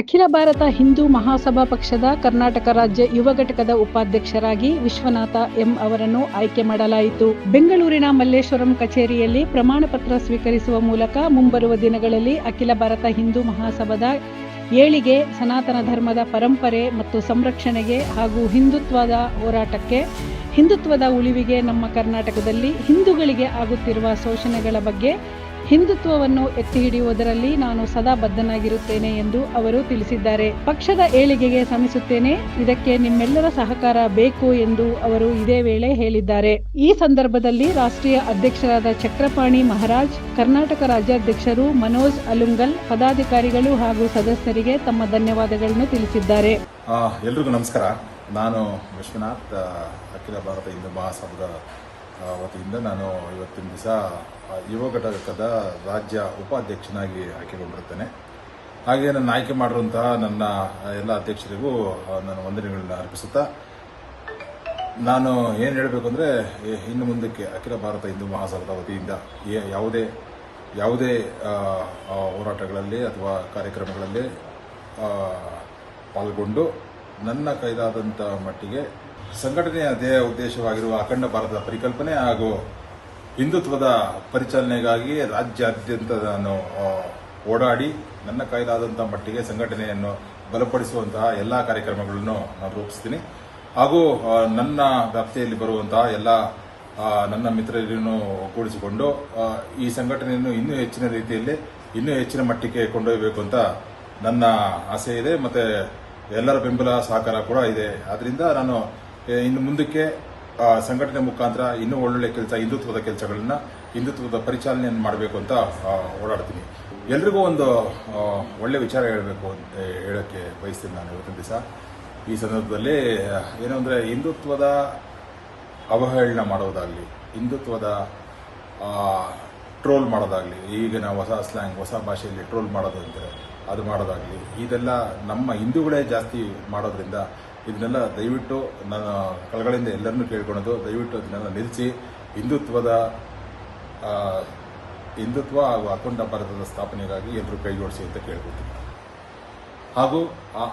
ಅಖಿಲ ಭಾರತ ಹಿಂದೂ ಮಹಾಸಭಾ ಪಕ್ಷದ ಕರ್ನಾಟಕ ರಾಜ್ಯ ಯುವ ಘಟಕದ ಉಪಾಧ್ಯಕ್ಷರಾಗಿ ವಿಶ್ವನಾಥ ಎಂ ಅವರನ್ನು ಆಯ್ಕೆ ಮಾಡಲಾಯಿತು. ಬೆಂಗಳೂರಿನ ಮಲ್ಲೇಶ್ವರಂ ಕಚೇರಿಯಲ್ಲಿ ಪ್ರಮಾಣ ಪತ್ರ ಸ್ವೀಕರಿಸುವ ಮೂಲಕ ಮುಂಬರುವ ದಿನಗಳಲ್ಲಿ ಅಖಿಲ ಭಾರತ ಹಿಂದೂ ಮಹಾಸಭಾದ ಏಳಿಗೆ, ಸನಾತನ ಧರ್ಮದ ಪರಂಪರೆ ಮತ್ತು ಸಂರಕ್ಷಣೆಗೆ ಹಾಗೂ ಹಿಂದುತ್ವದ ಹೋರಾಟಕ್ಕೆ, ಹಿಂದುತ್ವದ ಉಳಿವಿಗೆ, ನಮ್ಮ ಕರ್ನಾಟಕದಲ್ಲಿ ಹಿಂದೂಗಳಿಗೆ ಆಗುತ್ತಿರುವ ಶೋಷಣೆಗಳ ಬಗ್ಗೆ ಹಿಂದುತ್ವವನ್ನು ಎತ್ತಿ ಹಿಡಿಯುವುದರಲ್ಲಿ ನಾನು ಸದಾ ಬದ್ಧನಾಗಿರುತ್ತೇನೆ ಎಂದು ಅವರು ತಿಳಿಸಿದ್ದಾರೆ. ಪಕ್ಷದ ಏಳಿಗೆಗೆ ಶ್ರಮಿಸುತ್ತೇನೆ, ಇದಕ್ಕೆ ನಿಮ್ಮೆಲ್ಲರ ಸಹಕಾರ ಬೇಕು ಎಂದು ಅವರು ಇದೇ ವೇಳೆ ಹೇಳಿದ್ದಾರೆ. ಈ ಸಂದರ್ಭದಲ್ಲಿ ರಾಷ್ಟ್ರೀಯ ಅಧ್ಯಕ್ಷರಾದ ಚಕ್ರಪಾಣಿ ಮಹಾರಾಜ್, ಕರ್ನಾಟಕ ರಾಜ್ಯಾಧ್ಯಕ್ಷರು ಮನೋಜ್ ಅಲುಂಗಲ್, ಪದಾಧಿಕಾರಿಗಳು ಹಾಗೂ ಸದಸ್ಯರಿಗೆ ತಮ್ಮ ಧನ್ಯವಾದಗಳನ್ನು ತಿಳಿಸಿದ್ದಾರೆ. ಎಲ್ರಿಗೂ ನಮಸ್ಕಾರ. ನಾನು ವಿಶ್ವನಾಥ್, ಅಖಿಲ ಭಾರತ ಹಿಂದೂ ಮಹಾಸಭಾದ ವತಿಯಿಂದ ನಾನು ಇವತ್ತಿನ ದಿವಸ ಯುವ ಘಟಕದ ರಾಜ್ಯ ಉಪಾಧ್ಯಕ್ಷನಾಗಿ ಆಯ್ಕೆಗೊಂಡಿರುತ್ತೇನೆ. ಹಾಗೆ ನನ್ನ ಆಯ್ಕೆ ಮಾಡಿರುವಂತಹ ನನ್ನ ಎಲ್ಲ ಅಧ್ಯಕ್ಷರಿಗೂ ನಾನು ವಂದನೆಗಳನ್ನ ಅರ್ಪಿಸುತ್ತಾ, ನಾನು ಏನು ಹೇಳಬೇಕು ಅಂದರೆ, ಇನ್ನು ಮುಂದಕ್ಕೆ ಅಖಿಲ ಭಾರತ ಹಿಂದೂ ಮಹಾಸಭಾದ ವತಿಯಿಂದ ಯಾವುದೇ ಹೋರಾಟಗಳಲ್ಲಿ ಅಥವಾ ಕಾರ್ಯಕ್ರಮಗಳಲ್ಲಿ ಪಾಲ್ಗೊಂಡು ನನ್ನ ಕೈಲಾದಂಥ ಮಟ್ಟಿಗೆ ಸಂಘಟನೆಯ ಧ್ಯೇಯ ಉದ್ದೇಶವಾಗಿರುವ ಅಖಂಡ ಭಾರತದ ಪರಿಕಲ್ಪನೆ ಹಾಗೂ ಹಿಂದುತ್ವದ ಪರಿಚಾಲನೆಗಾಗಿ ರಾಜ್ಯಾದ್ಯಂತ ನಾನು ಓಡಾಡಿ ನನ್ನ ಕೈಲಾದಂಥ ಮಟ್ಟಿಗೆ ಸಂಘಟನೆಯನ್ನು ಬಲಪಡಿಸುವಂತಹ ಎಲ್ಲ ಕಾರ್ಯಕ್ರಮಗಳನ್ನು ನಾನು ರೂಪಿಸ್ತೀನಿ. ಹಾಗೂ ನನ್ನ ವ್ಯಾಪ್ತಿಯಲ್ಲಿ ಬರುವಂತಹ ಎಲ್ಲ ನನ್ನ ಮಿತ್ರರನ್ನು ಒಗ್ಗೂಡಿಸಿಕೊಂಡು ಈ ಸಂಘಟನೆಯನ್ನು ಇನ್ನೂ ಹೆಚ್ಚಿನ ರೀತಿಯಲ್ಲಿ ಇನ್ನೂ ಹೆಚ್ಚಿನ ಮಟ್ಟಿಗೆ ಕೊಂಡೊಯ್ಯಬೇಕು ಅಂತ ನನ್ನ ಆಸೆ ಇದೆ. ಮತ್ತು ಎಲ್ಲರ ಬೆಂಬಲ ಸಹಕಾರ ಕೂಡ ಇದೆ. ಆದ್ದರಿಂದ ನಾನು ಇನ್ನು ಮುಂದಕ್ಕೆ ಸಂಘಟನೆ ಮುಖಾಂತರ ಇನ್ನೂ ಒಳ್ಳೊಳ್ಳೆ ಕೆಲಸ, ಹಿಂದುತ್ವದ ಪರಿಚಾಲನೆಯನ್ನು ಮಾಡಬೇಕು ಅಂತ ಓಡಾಡ್ತೀನಿ. ಎಲ್ರಿಗೂ ಒಂದು ಒಳ್ಳೆ ವಿಚಾರ ಹೇಳಕ್ಕೆ ಬಯಸ್ತೀನಿ ನಾನು ಇವತ್ತಿನ ದಿವಸ. ಈ ಸಂದರ್ಭದಲ್ಲಿ ಏನು ಅಂದರೆ, ಹಿಂದುತ್ವದ ಅವಹೇಳನ ಮಾಡೋದಾಗಲಿ, ಹಿಂದುತ್ವದ ಟ್ರೋಲ್ ಮಾಡೋದಾಗಲಿ, ಈಗಿನ ಹೊಸ ಸ್ಲ್ಯಾಂಗ್, ಹೊಸ ಭಾಷೆಯಲ್ಲಿ ಟ್ರೋಲ್ ಮಾಡೋದು ಅಂತಾರೆ, ಅದು ಮಾಡೋದಾಗಲಿ, ಇದೆಲ್ಲ ನಮ್ಮ ಹಿಂದೂಗಳೇ ಜಾಸ್ತಿ ಮಾಡೋದ್ರಿಂದ ಇದನ್ನೆಲ್ಲ ದಯವಿಟ್ಟು ನಾನು ಕಳಕಳಿಯಿಂದ ಎಲ್ಲರನ್ನೂ ಕೇಳ್ಕೊಳ್ಳೋದು, ದಯವಿಟ್ಟು ಅದನ್ನೆಲ್ಲ ನಿಲ್ಲಿಸಿ ಹಿಂದುತ್ವ ಹಾಗೂ ಅಖಂಡ ಭಾರತದ ಸ್ಥಾಪನೆಗಾಗಿ ಎಲ್ಲರೂ ಕೈ ಜೋಡಿಸಿ ಅಂತ ಕೇಳ್ಕೊಳ್ತೀನಿ. ಹಾಗೂ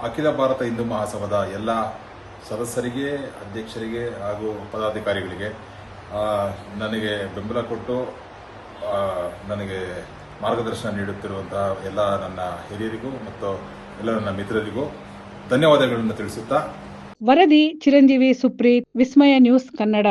ಅಖಿಲ ಭಾರತ ಹಿಂದೂ ಮಹಾಸಭಾದ ಎಲ್ಲ ಸದಸ್ಯರಿಗೆ, ಅಧ್ಯಕ್ಷರಿಗೆ ಹಾಗೂ ಪದಾಧಿಕಾರಿಗಳಿಗೆ ನನಗೆ ಬೆಂಬಲ ಕೊಟ್ಟು ನನಗೆ ಮಾರ್ಗದರ್ಶನ ನೀಡುತ್ತಿರುವಂತಹ ಎಲ್ಲ ನನ್ನ ಹಿರಿಯರಿಗೂ ಮತ್ತು ಎಲ್ಲ ನನ್ನ ಮಿತ್ರರಿಗೂ ಧನ್ಯವಾದಗಳನ್ನು ತಿಳಿಸುತ್ತಾ, ವರದಿ ಚಿರಂಜೀವಿ ಸುಪ್ರೀತ್, ವಿಸ್ಮಯ ನ್ಯೂಸ್ ಕನ್ನಡ.